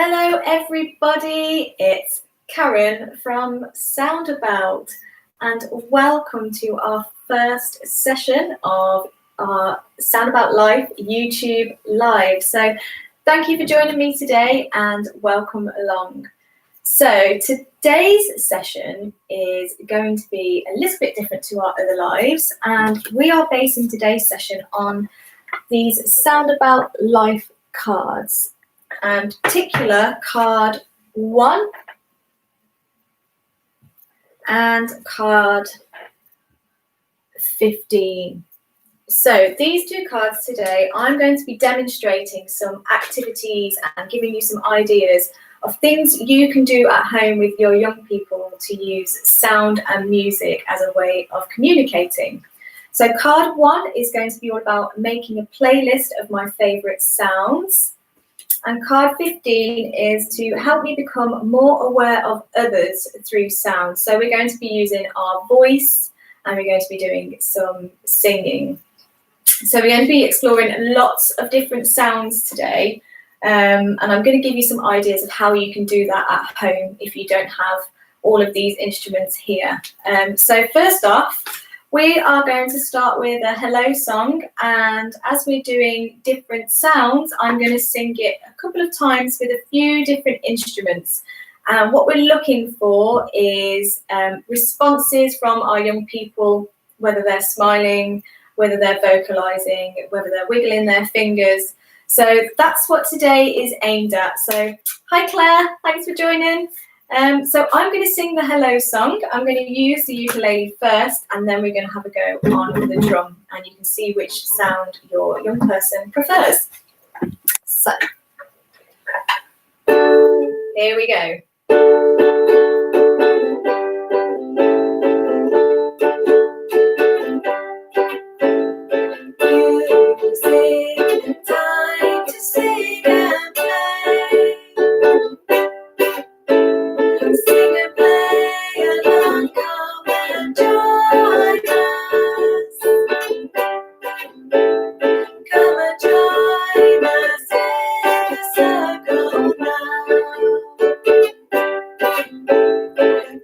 Hello everybody, it's Karen from Soundabout and welcome to our first session of our Soundabout Life YouTube Live. So thank you for joining me today and welcome along. So today's session is going to be a little bit different to our other lives, and we are basing today's session on these Soundabout Life cards. And particular card 1 and card 15. So these two cards today, I'm going to be demonstrating some activities and giving you some ideas of things you can do at home with your young people to use sound and music as a way of communicating. So card 1 is going to be all about making a playlist of my favourite sounds. And card 15 is to help me become more aware of others through sound. So we're going to be using our voice and we're going to be doing some singing. So we're going to be exploring lots of different sounds today. And I'm going to give you some ideas of how you can do that at home if you don't have all of these instruments here. So first off, we are going to start with a hello song, and as we're doing different sounds, I'm going to sing it a couple of times with a few different instruments. And what we're looking for is responses from our young people, whether they're smiling, whether they're vocalizing, whether they're wiggling their fingers. So that's what today is aimed at. So hi Claire, thanks for joining. So I'm going to sing the hello song. I'm going to use the ukulele first, and then we're going to have a go on the drum, and you can see which sound your young person prefers. So, here we go. Music, time to sing and play. Sing and play along, come and join us. Come and join us in the circle now.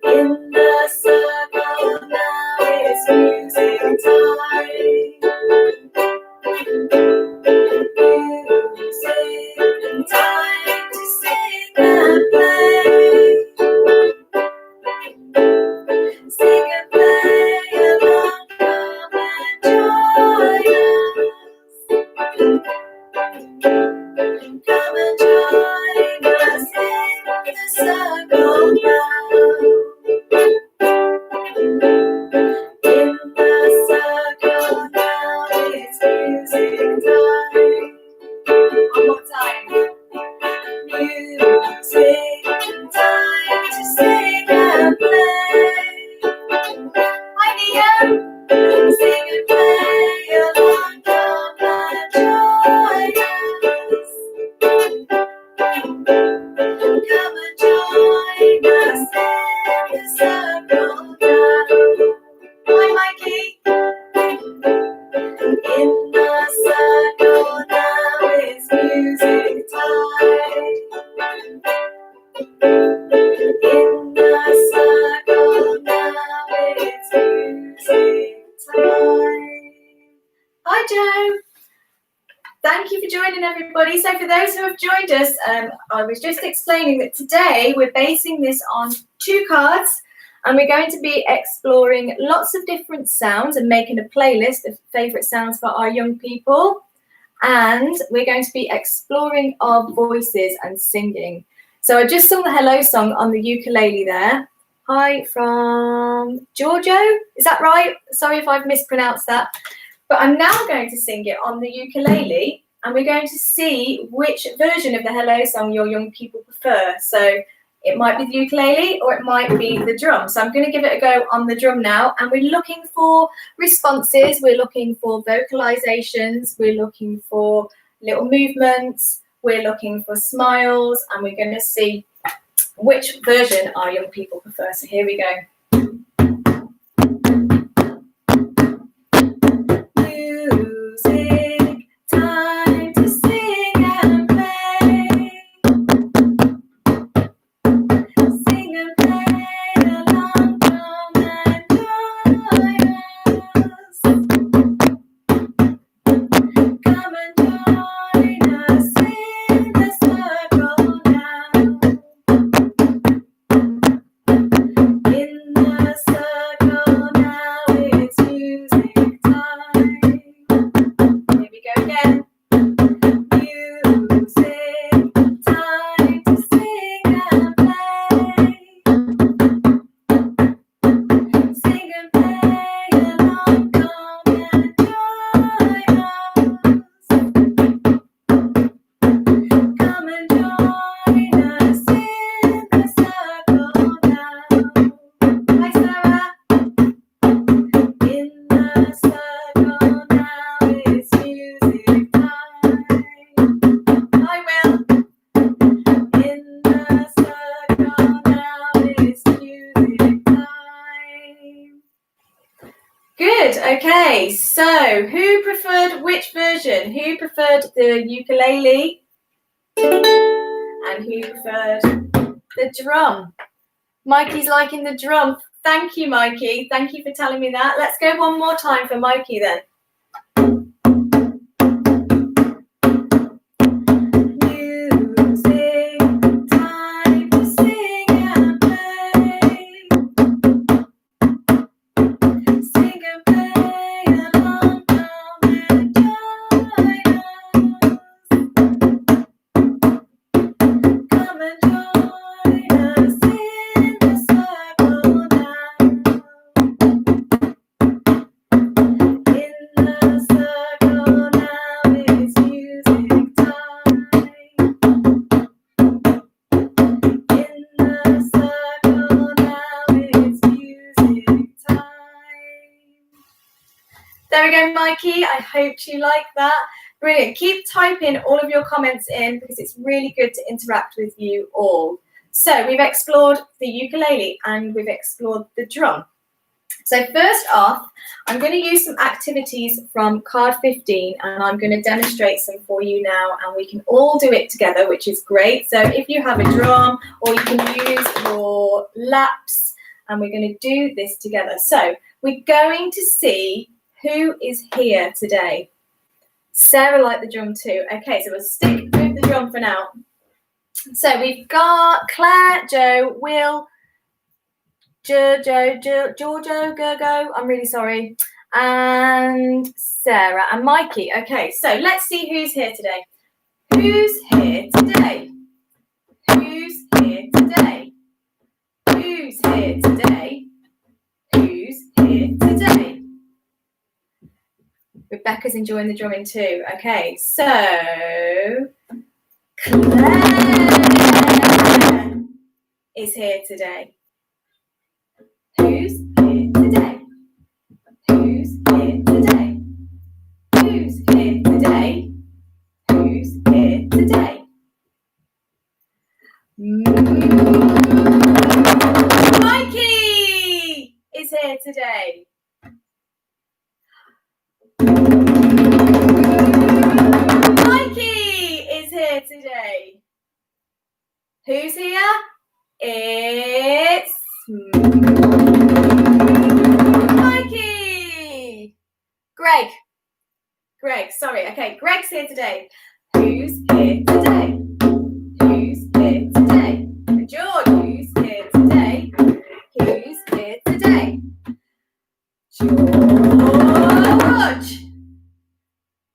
In the circle now, it's music time. Music time to sing and play. Sing and play along, come and join us. Come and join us in the circle now. In the circle now, it's music time. One more time. Music time to sing and play. Hi Nia. Sing and play along, come and join us. Come and join us in the circle now. Hi Mikey. In the circle now, it's music time. In the circle now, it's music time. Hi Joe. Thank you for joining everybody. So for those who have joined us, I was just explaining that today we're basing this on 2 cards, and we're going to be exploring lots of different sounds and making a playlist of favourite sounds for our young people. And we're going to be exploring our voices and singing. So I just sung the hello song on the ukulele there. Hi from Giorgio, is that right? Sorry if I've mispronounced that. But I'm now going to sing it on the ukulele, and we're going to see which version of the hello song your young people prefer. So it might be the ukulele or it might be the drum. So I'm going to give it a go on the drum now, and we're looking for responses, we're looking for vocalizations, we're looking for little movements, we're looking for smiles, and we're going to see which version our young people prefer. So here we go. Music, time to sing and play. So, who preferred which version? Who preferred the ukulele? And who preferred the drum? Mikey's liking the drum. Thank you, Mikey. Thank you for telling me that. Let's go one more time for Mikey then. Music, time to sing and play. Sing and play along, come and join us. Come and join us in the circle now. In the circle now is music time. In the circle now is music time. There we go, Mikey. I hope you like that. Brilliant. Keep typing all of your comments in because it's really good to interact with you all. So we've explored the ukulele and we've explored the drum. So first off, I'm going to use some activities from card 15 and I'm going to demonstrate some for you now and we can all do it together, which is great. So if you have a drum or you can use your laps and we're going to do this together. So we're going to see who is here today. Sarah liked the drum too. Okay, so we'll stick with the drum for now. So we've got Claire, Joe, Will, Giorgio, Gergo, I'm really sorry, and Sarah and Mikey. Okay, so let's see who's here today. Who's here today? Who's here today? Who's here today? Who's here today? Rebecca's enjoying the drumming too. Okay, so Claire is here today. Who's here today? Who's here today? Who's here today? Who's here today? Mikey is here today. Mikey is here today. Who's here? It's Mikey. Greg, sorry. Okay, Greg's here today. Who's here today? Who's here today? George, who's here today? Who's here today?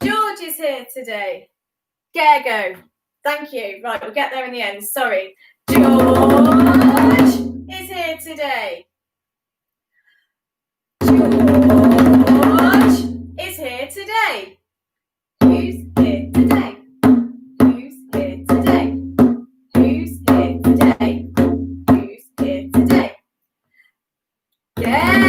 George is here today. Gergo, thank you. Right, we'll get there in the end. Sorry. George is here today. George is here today. Who's here today? Who's here today? Who's here today? Who's here today? Gergo.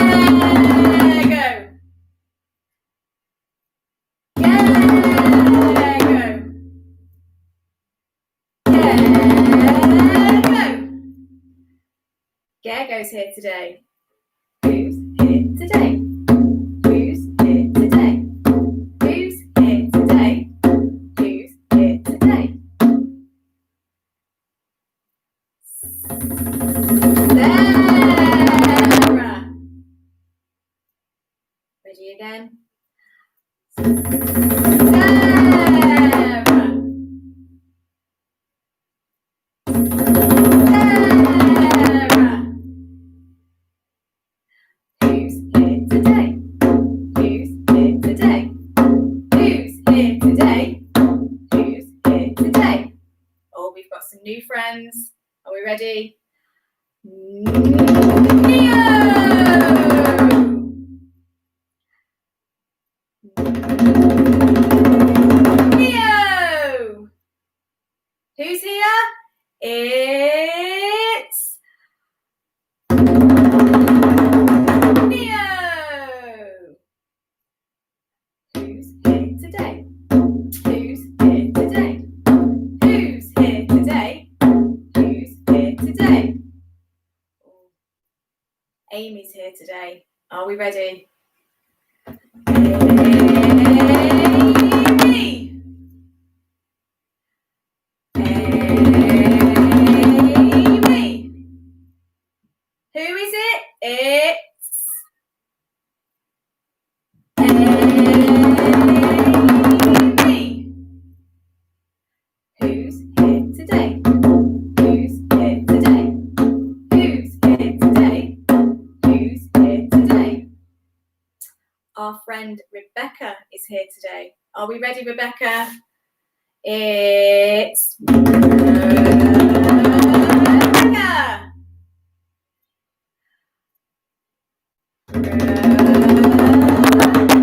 Gergo's here today. Who's here today? Who's here today? Who's here today? Who's here today? Sarah. Ready again? New friends. Are we ready? Neo! Neo! Who's here? It's Neo! Who's here today? Who's here today? Who's here today? Who's here today? Amy's here today. Are we ready? Amy. friend Rebecca is here today. Are we ready, Rebecca? It's Rebecca.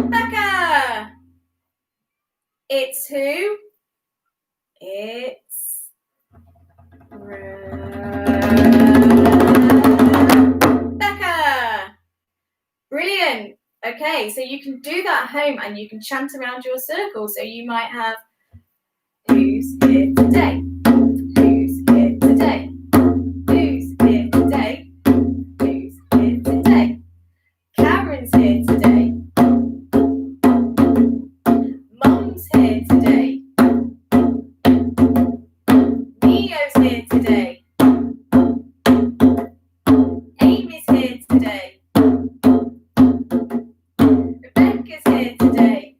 Rebecca. It's who? It's Rebecca. Brilliant. Okay, so you can do that at home and you can chant around your circle. So you might have, who's here today? Who's here today? Who's here today? Who's here today? Karen's here today. Mum's here today. Neo's here today. Amy's here today. Rebecca's here today.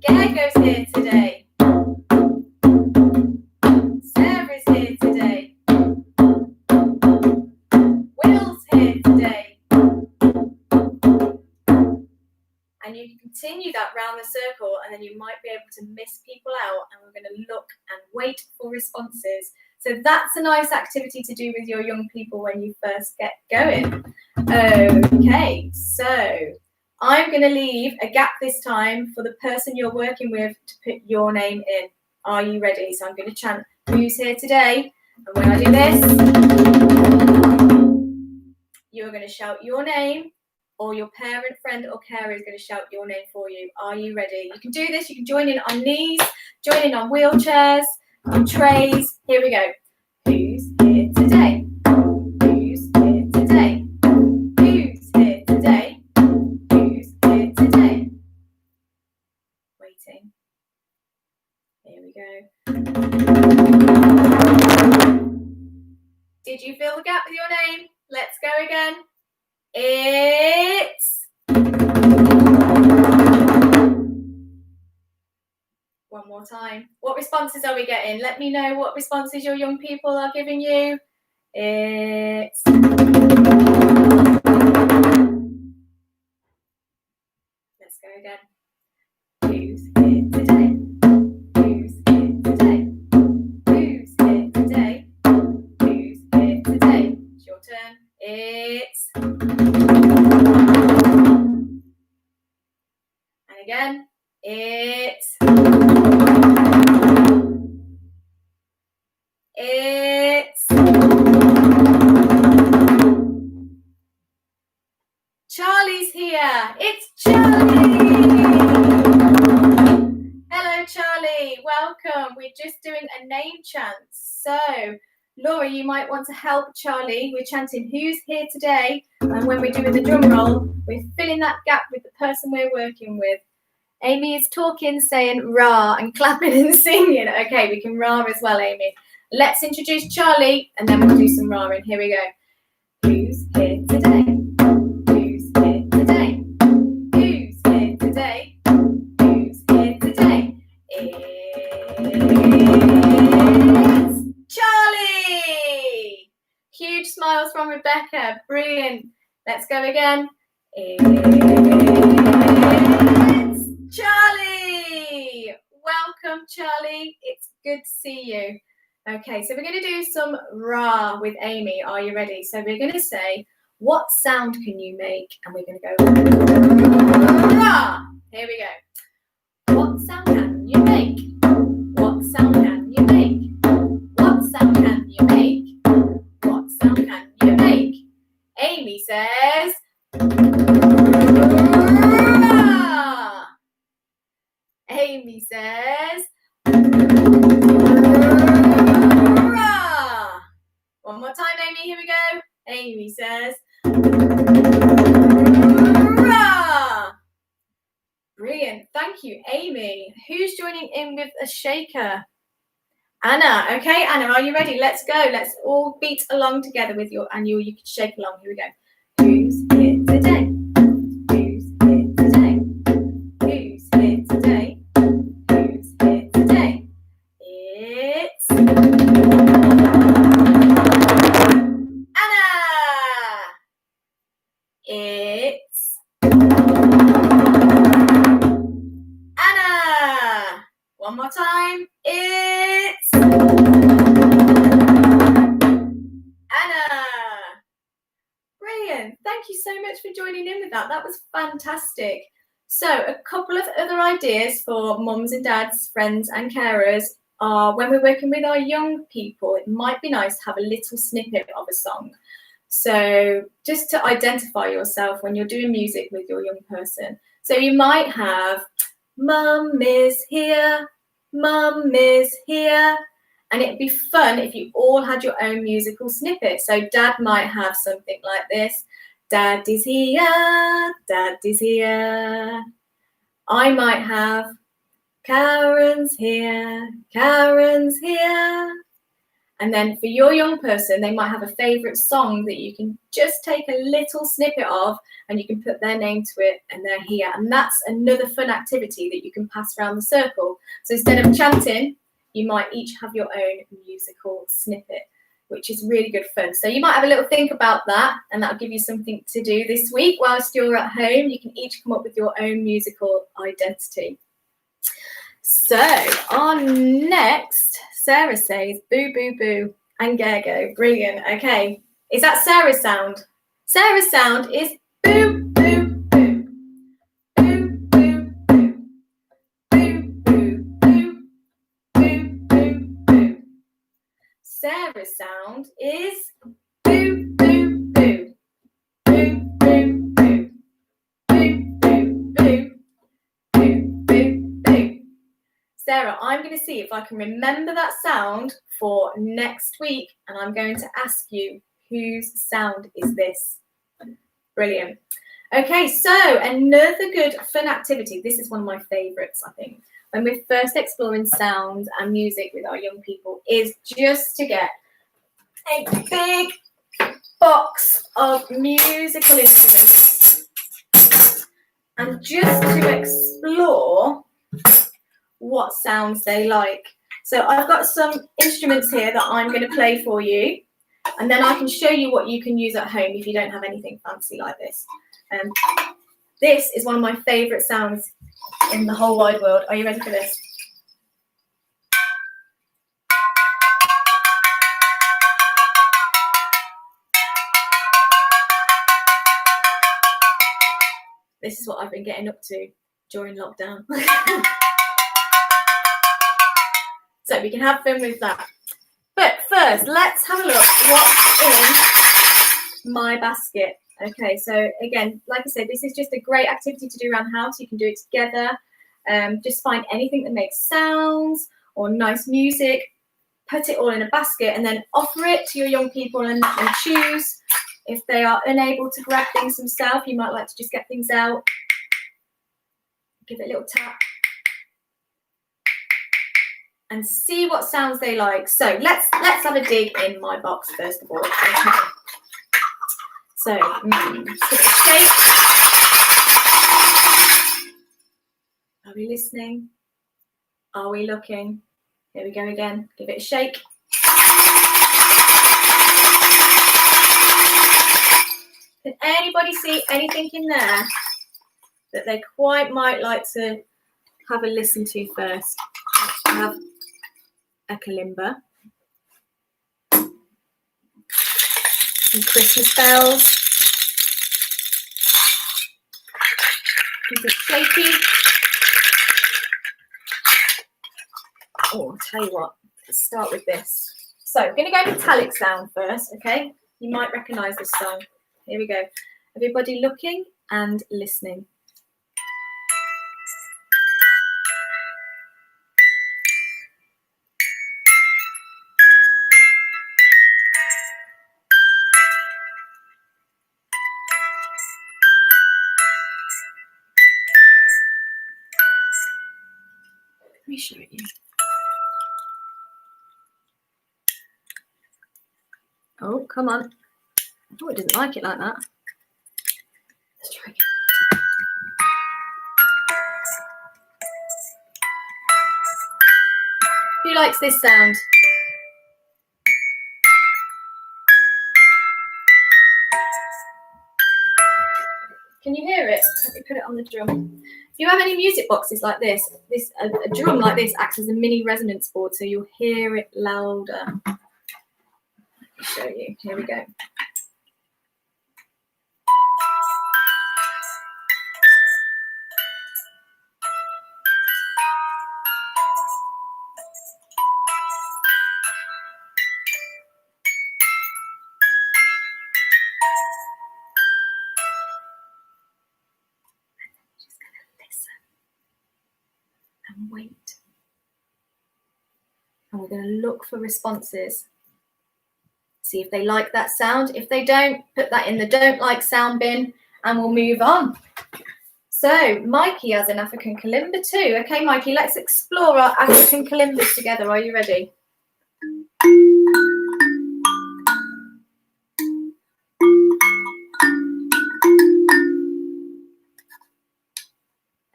Gergo's here today. Sarah's here today. Will's here today. And you can continue that round the circle, and then you might be able to miss people out, and we're going to look and wait for responses. So that's a nice activity to do with your young people when you first get going. Okay, so I'm going to leave a gap this time for the person you're working with to put your name in. Are you ready? So I'm going to chant, who's here today? And when I do this, you're going to shout your name, or your parent, friend, or carer is going to shout your name for you. Are you ready? You can do this. You can join in on knees, join in on wheelchairs, on trays. Here we go. Who's here today? Who's here today? Who's here today? Who's here today? Waiting. Here we go. Did you fill the gap with your name? Let's go again. It's one more time. What responses are we getting? Let me know what responses your young people are giving you. It's let's go again. Who's here today? Who's here today? Who's here today? Who's here today? It's your turn. It's and again. It's Charlie's here. It's Charlie. Hello, Charlie. Welcome. We're just doing a name chant. So, Laura, you might want to help Charlie. We're chanting who's here today. And when we're doing the drum roll, we're filling that gap with the person we're working with. Amy is talking, saying rah, and clapping and singing. Okay, we can rah as well, Amy. Let's introduce Charlie, and then we'll do some rahing. Here we go. Who's here today? Who's here today? Who's here today? Who's here today? It's Charlie! Huge smiles from Rebecca. Brilliant. Let's go again. It's Charlie! Welcome, Charlie. It's good to see you. Okay, so we're going to do some rah with Amy. Are you ready? So we're going to say, what sound can you make? And we're going to go rah. Here we go. What sound can you make? What sound can you make? What sound can you make? What sound can you make? Amy says rah. Amy says rah. One more time, Amy. Here we go. Amy says rah. Brilliant. Thank you, Amy. Who's joining in with a shaker? Anna. Okay, Anna, are you ready? Let's go. Let's all beat along together with your annual. You can shake along. Here we go. Who's here today? Who's here today? Who's here today? Who's here today? It's Anna. It's One more time. It's Anna. Brilliant. Thank you so much for joining in with that. That was fantastic. So a couple of other ideas for mums and dads, friends and carers are when we're working with our young people, it might be nice to have a little snippet of a song. So just to identify yourself when you're doing music with your young person. So you might have, Mum is here, Mum is here. And it'd be fun if you all had your own musical snippet. So Dad might have something like this. Dad is here, Dad is here. I might have, Karen's here, Karen's here. And then for your young person, they might have a favourite song that you can just take a little snippet of and you can put their name to it and they're here. And that's another fun activity that you can pass around the circle. So instead of chanting, you might each have your own musical snippet, which is really good fun. So you might have a little think about that and that'll give you something to do this week whilst you're at home. You can each come up with your own musical identity. So on next, Sarah says boo, boo, boo and Gergo. Brilliant. Okay. Is that Sarah's sound? Sarah's sound is boo, boo, boo. Boo, boo, boo. Boo, boo, boo. Boo, boo, boo. Sarah's sound is boo, boo, boo. Boo, boo, boo. Boo, boo, boo. Boo, boo, boo. Sarah, I'm going to see if I can remember that sound for next week, and I'm going to ask you whose sound is this. Brilliant. Okay, so another good fun activity. This is one of my favourites, I think, when we're first exploring sound and music with our young people, is just to get a big box of musical instruments and just to explore what sounds they like. So I've got some instruments here that I'm going to play for you, and then I can show you what you can use at home if you don't have anything fancy like this. This is one of my favourite sounds in the whole wide world. Are you ready for this? This is what I've been getting up to during lockdown. So we can have fun with that. But first, let's have a look what's in my basket. Okay, so again, like I said, this is just a great activity to do around the house. You can do it together. Just find anything that makes sounds or nice music, put it all in a basket and then offer it to your young people and choose. If they are unable to grab things themselves, you might like to just get things out. Give it a little tap. And see what sounds they like. So let's have a dig in my box first of all. Okay. So give it a shake. Are we listening? Are we looking? Here we go again. Give it a shake. Can anybody see anything in there that they quite might like to have a listen to first? I have a kalimba, some Christmas bells, is it shaky? Oh, I'll tell you what, let's start with this. So I'm going to go metallic sound first, okay? You might recognise this song. Here we go. Everybody looking and listening. Let me show it you. Oh, come on. Oh, it doesn't like it like that. Let's try again. Who likes this sound? Can you hear it? Let me put it on the drum. If you have any music boxes like this, a drum like this acts as a mini resonance board, so you'll hear it louder. Let me show you. Here we go. And wait. And we're going to look for responses. See if they like that sound. If they don't, put that in the don't like sound bin and we'll move on. So Mikey has an African kalimba too. Okay, Mikey, let's explore our African kalimbas together. Are you ready?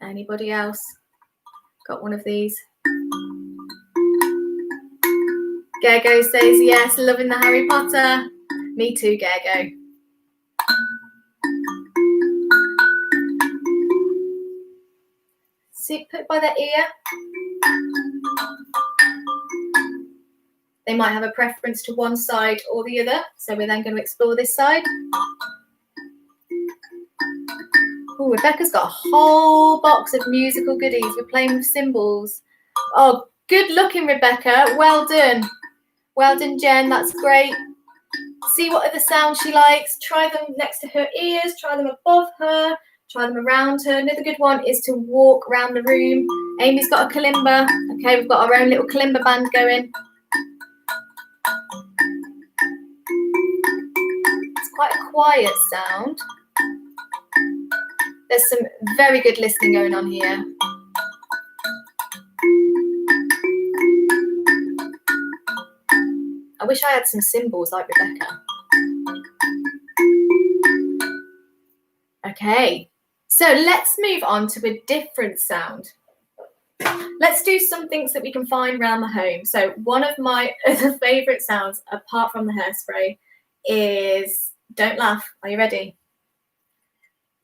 Anybody else got one of these? Gergo says yes, loving the Harry Potter. Me too, Gergo. See, put it by their ear. They might have a preference to one side or the other, so we're then going to explore this side. Oh, Rebecca's got a whole box of musical goodies. We're playing with cymbals. Oh, good looking, Rebecca. Well done. Well done, Jen. That's great. See what other sounds she likes. Try them next to her ears. Try them above her. Try them around her. Another good one is to walk around the room. Amy's got a kalimba. Okay, we've got our own little kalimba band going. It's quite a quiet sound. There's some very good listening going on here. I wish I had some cymbals like Rebecca. Okay, so let's move on to a different sound. Let's do some things that we can find around the home. So one of my other favourite sounds, apart from the hairspray, is, don't laugh, are you ready?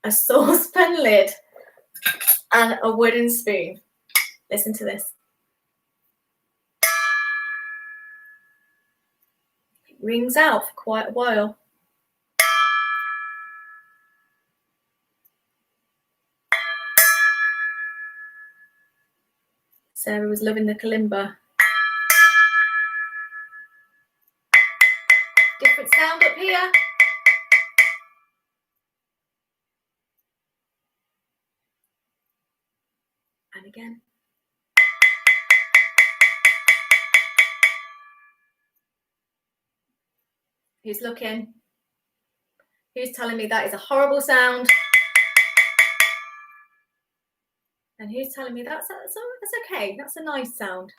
A saucepan lid and a wooden spoon. Listen to this. It rings out for quite a while. Sarah was loving the kalimba. Different sound up here. And again. Who's looking? Who's telling me that is a horrible sound? And who's telling me that's okay, that's a nice sound?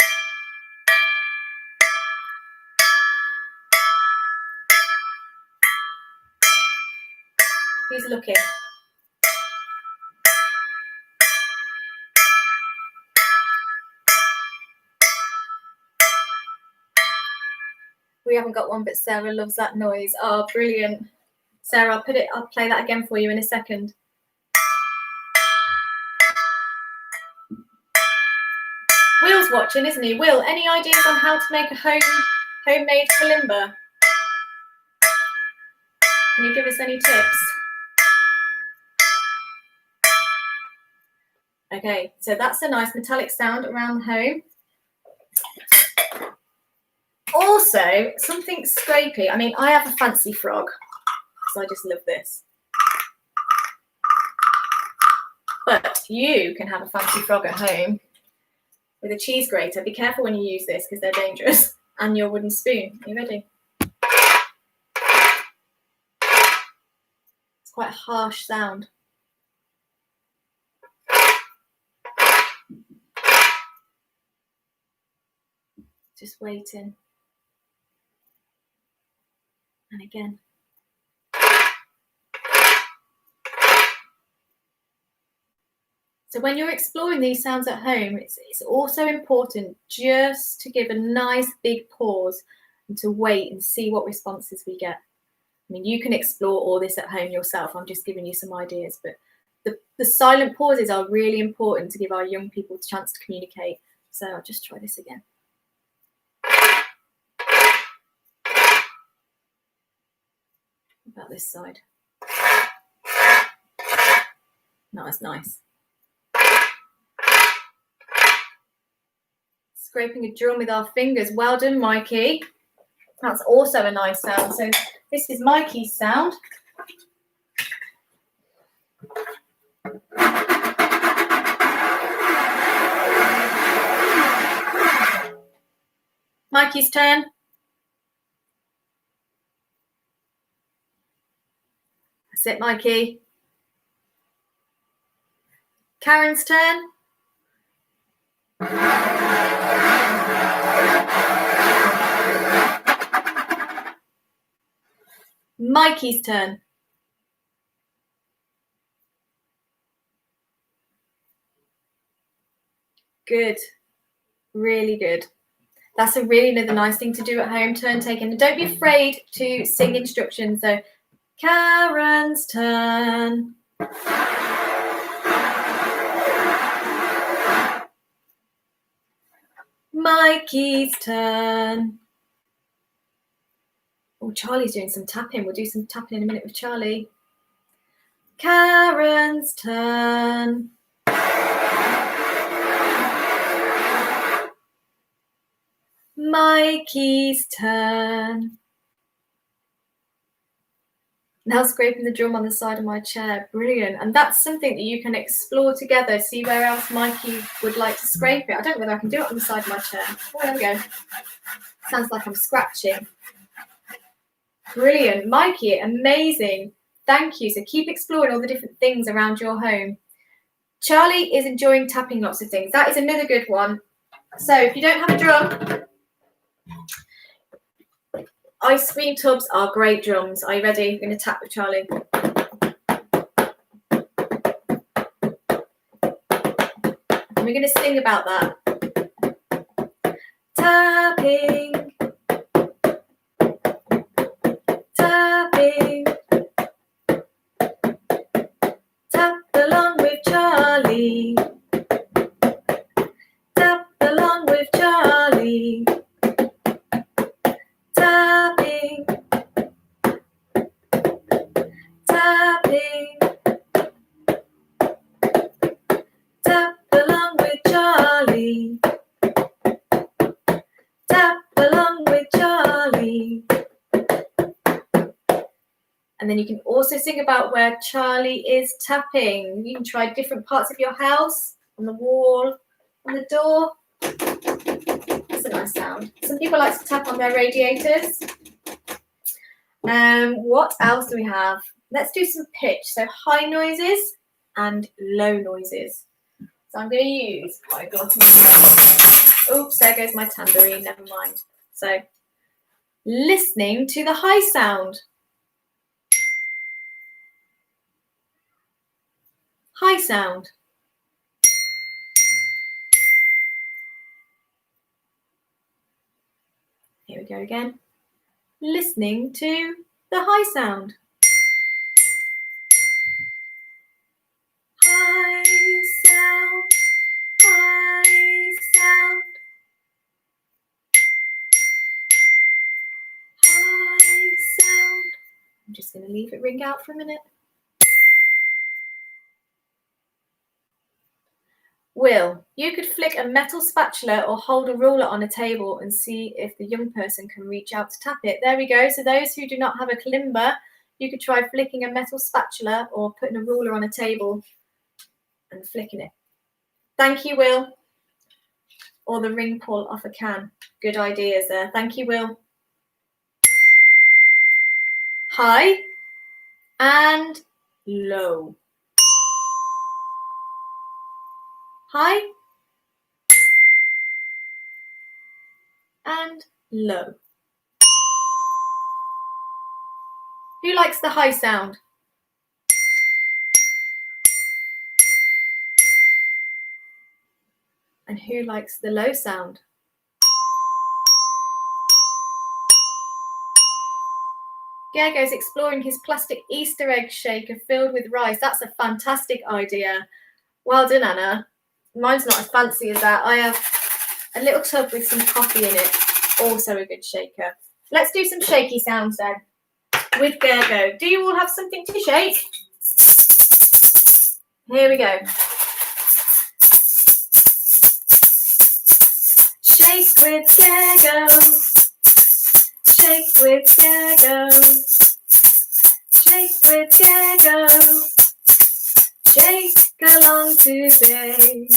Who's looking? We haven't got one, but Sarah loves that noise. Oh, brilliant. Sarah, I'll play that again for you in a second. Will's watching, isn't he? Will, any ideas on how to make a homemade kalimba? Can you give us any tips? Okay, so that's a nice metallic sound around the home. Also, something scrapey. I mean, I have a fancy frog, because I just love this. But you can have a fancy frog at home with a cheese grater. Be careful when you use this, because they're dangerous. And your wooden spoon. Are you ready? It's quite a harsh sound. Just waiting. And again. So when you're exploring these sounds at home, it's also important just to give a nice big pause and to wait and see what responses we get. I mean, you can explore all this at home yourself. I'm just giving you some ideas, but the silent pauses are really important to give our young people a chance to communicate. So I'll just try this again. About this side. Nice. Scraping a drum with our fingers. Well done, Mikey. That's also a nice sound. So this is Mikey's sound. Mikey's turn. That's it, Mikey. Karen's turn. Mikey's turn. Good. Really good. That's another nice thing to do at home, turn taking. And don't be afraid to sing instructions. So, Karen's turn. Mikey's turn. Oh, Charlie's doing some tapping. We'll do some tapping in a minute with Charlie. Karen's turn. Mikey's turn. Now scraping the drum on the side of my chair. Brilliant. And that's something that you can explore together. See where else Mikey would like to scrape it. I don't know whether I can do it on the side of my chair. Oh, there we go. Sounds like I'm scratching. Brilliant. Mikey, amazing. Thank you. So keep exploring all the different things around your home. Charlie is enjoying tapping lots of things. That is another good one. So if you don't have a drum, ice cream tubs are great drums. Are you ready? We're going to tap with Charlie. And we're going to sing about that. Tapping. Tapping. Tap along with Charlie. Tap along with Charlie. Tapping. Tapping. Tap along with Charlie. Tap along with Charlie. And then you can also sing about where Charlie is tapping. You can try different parts of your house, on the wall, on the door. That's a nice sound. Some people like to tap on their radiators. What else do we have? Let's do some pitch. So high noises and low noises. So I'm going to use my glass. Oops, there goes my tambourine. Never mind. So listening to the high sound. High sound. Here we go again. Listening to the high sound. High sound. High sound. High sound. I'm just going to leave it ring out for a minute. Will, you could flick a metal spatula or hold a ruler on a table and see if the young person can reach out to tap it. There we go. So those who do not have a kalimba, you could try flicking a metal spatula or putting a ruler on a table and flicking it. Thank you, Will. Or the ring pull off a can. Good ideas there. Thank you, Will. High and low. High and low. Who likes the high sound? And who likes the low sound? Gergo's exploring his plastic Easter egg shaker filled with rice. That's a fantastic idea. Well done, Anna. Mine's not as fancy as that. I have a little tub with some coffee in it. Also a good shaker. Let's do some shaky sounds then with Gergo. Do you all have something to shake? Here we go. Shake with Gergo. Shake with Gergo. Shake with Gergo. Shake along today.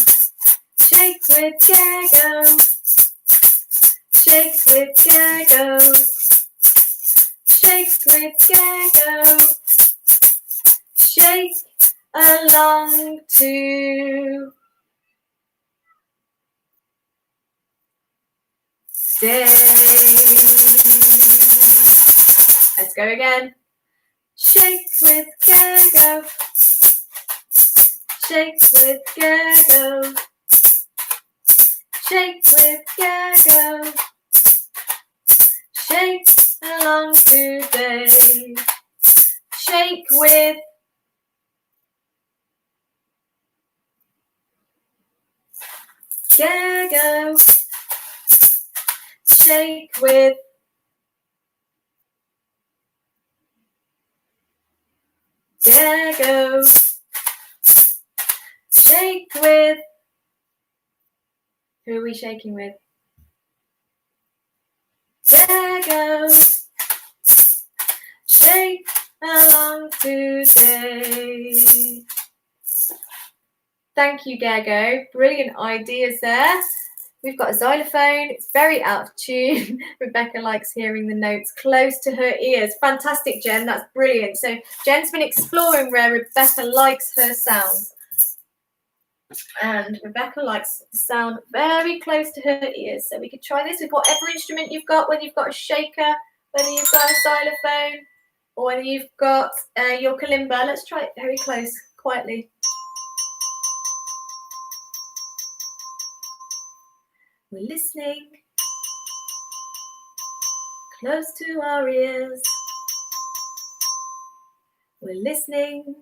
Shake with Gergo. Shake with Gergo. Shake with Gergo. Shake along to day. Let's go again. Shake with Gergo. Shake with Gergo. Shake with Gergo. Shake along today. Shake with Gergo. Shake with Gergo. Shake with, who are we shaking with? Gergo. Shake along today. Thank you, Gergo. Brilliant ideas there. We've got a xylophone. It's very out of tune. Rebecca likes hearing the notes close to her ears. Fantastic, Jen. That's brilliant. So Jen's been exploring where Rebecca likes her sound. And Rebecca likes the sound very close to her ears. So we could try this with whatever instrument you've got, whether you've got a shaker, whether you've got a xylophone, or whether you've got your kalimba. Let's try it very close, quietly. We're listening close to our ears. We're listening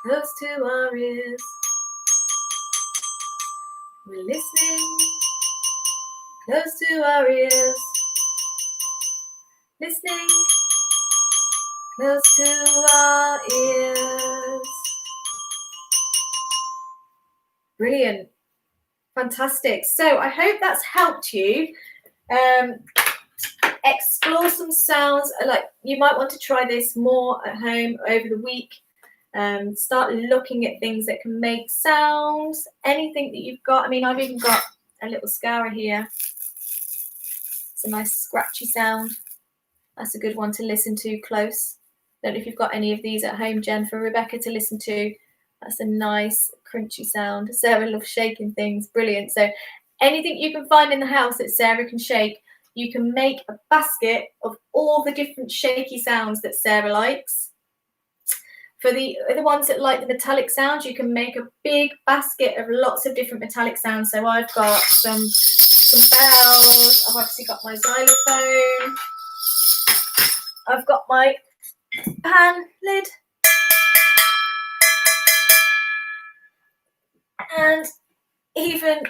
close to our ears. We're listening close to our ears. Listening close to our ears. Brilliant. Fantastic. So I hope that's helped you explore some sounds. Like, you might want to try this more at home over the week. Start looking at things that can make sounds, anything that you've got. I mean, I've even got a little scour here. It's a nice scratchy sound. That's a good one to listen to close. Don't know if you've got any of these at home, Jen, for Rebecca to listen to. That's a nice crunchy sound. Sarah loves shaking things. Brilliant. So anything you can find in the house that Sarah can shake, you can make a basket of all the different shaky sounds that Sarah likes. For the ones that like the metallic sounds, you can make a big basket of lots of different metallic sounds. So I've got some bells. I've obviously got my xylophone. I've got my pan lid. And even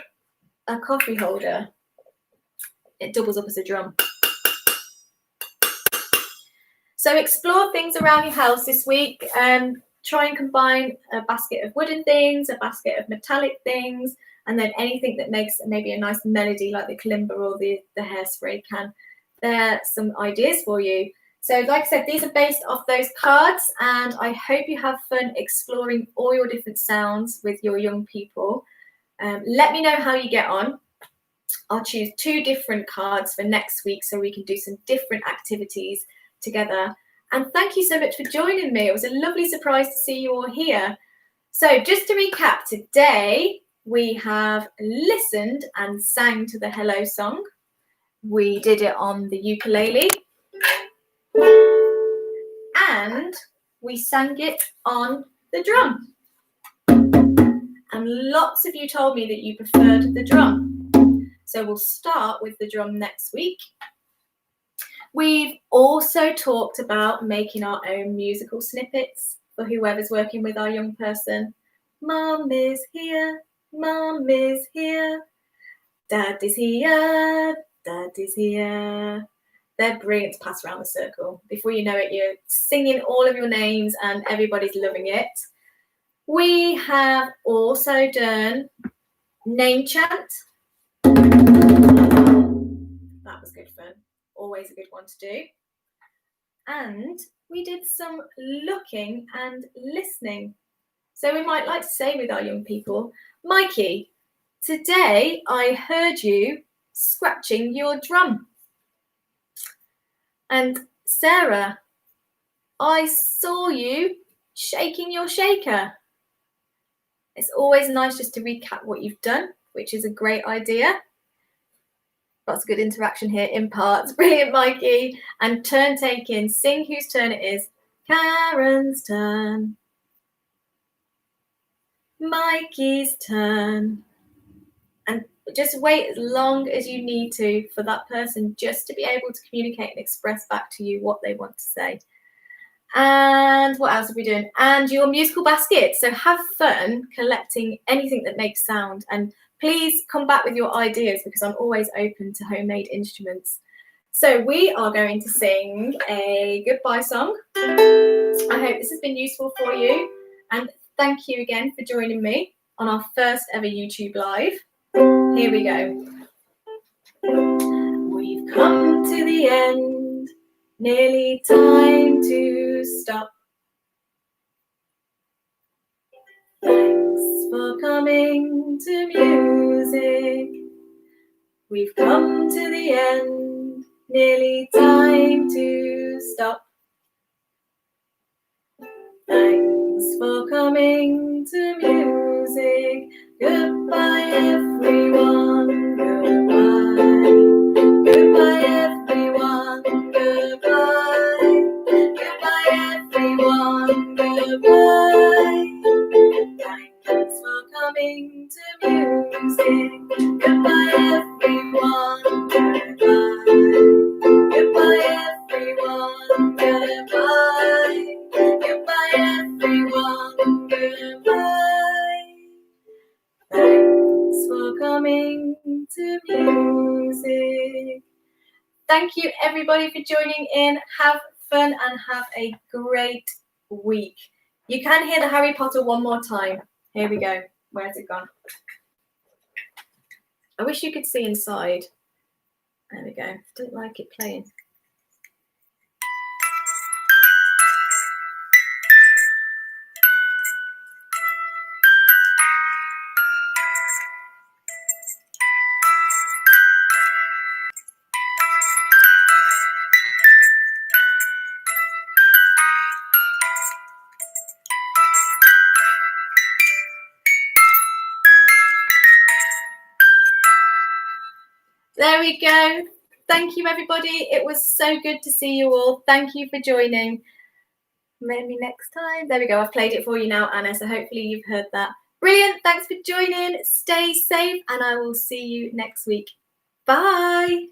a coffee holder. It doubles up as a drum. So explore things around your house this week. Try and combine a basket of wooden things, a basket of metallic things, and then anything that makes maybe a nice melody like the kalimba or the hairspray can. There are some ideas for you. So like I said, these are based off those cards, and I hope you have fun exploring all your different sounds with your young people. Let me know how you get on. I'll choose 2 different cards for next week so we can do some different activities together. And thank you so much for joining me. It was a lovely surprise to see you all here. So just to recap, today we have listened and sang to the hello song. We did it on the ukulele. And we sang it on the drum. And lots of you told me that you preferred the drum. So we'll start with the drum next week. We've also talked about making our own musical snippets for whoever's working with our young person. Mum is here, Mum is here, Dad is here, Dad is here. They're brilliant to pass around the circle. Before you know it, you're singing all of your names and everybody's loving it. We have also done name chant. That was good fun. Always a good one to do. And we did some looking and listening. So we might like to say with our young people, Mikey, today I heard you scratching your drum. And Sarah, I saw you shaking your shaker. It's always nice just to recap what you've done, which is a great idea. Lots of good interaction here in parts. Brilliant, Mikey. And turn taking. Sing whose turn it is. Karen's turn. Mikey's turn. And just wait as long as you need to for that person just to be able to communicate and express back to you what they want to say. And what else are we doing? And your musical basket. So have fun collecting anything that makes sound. And please come back with your ideas because I'm always open to homemade instruments. So we are going to sing a goodbye song. I hope this has been useful for you. And thank you again for joining me on our first ever YouTube Live. Here we go. We've come to the end, nearly time to stop. Thanks for coming to music. We've come to the end, nearly time to stop. Thanks for coming to music. Goodbye everyone, goodbye. Goodbye everyone, goodbye. Goodbye everyone, goodbye. Thanks for coming to music. Goodbye everyone, goodbye. Goodbye everyone, goodbye. Goodbye everyone, goodbye. Thanks for coming to music. Thank you everybody for joining in. Have fun and have a great week. You can hear the Harry Potter one more time. Here we go. Where's it gone? I wish you could see inside. There we go. Don't like it playing. There we go. Thank you, everybody. It was so good to see you all. Thank you for joining. Maybe next time. There we go. I've played it for you now, Anna, so hopefully you've heard that. Brilliant. Thanks for joining. Stay safe, and I will see you next week. Bye.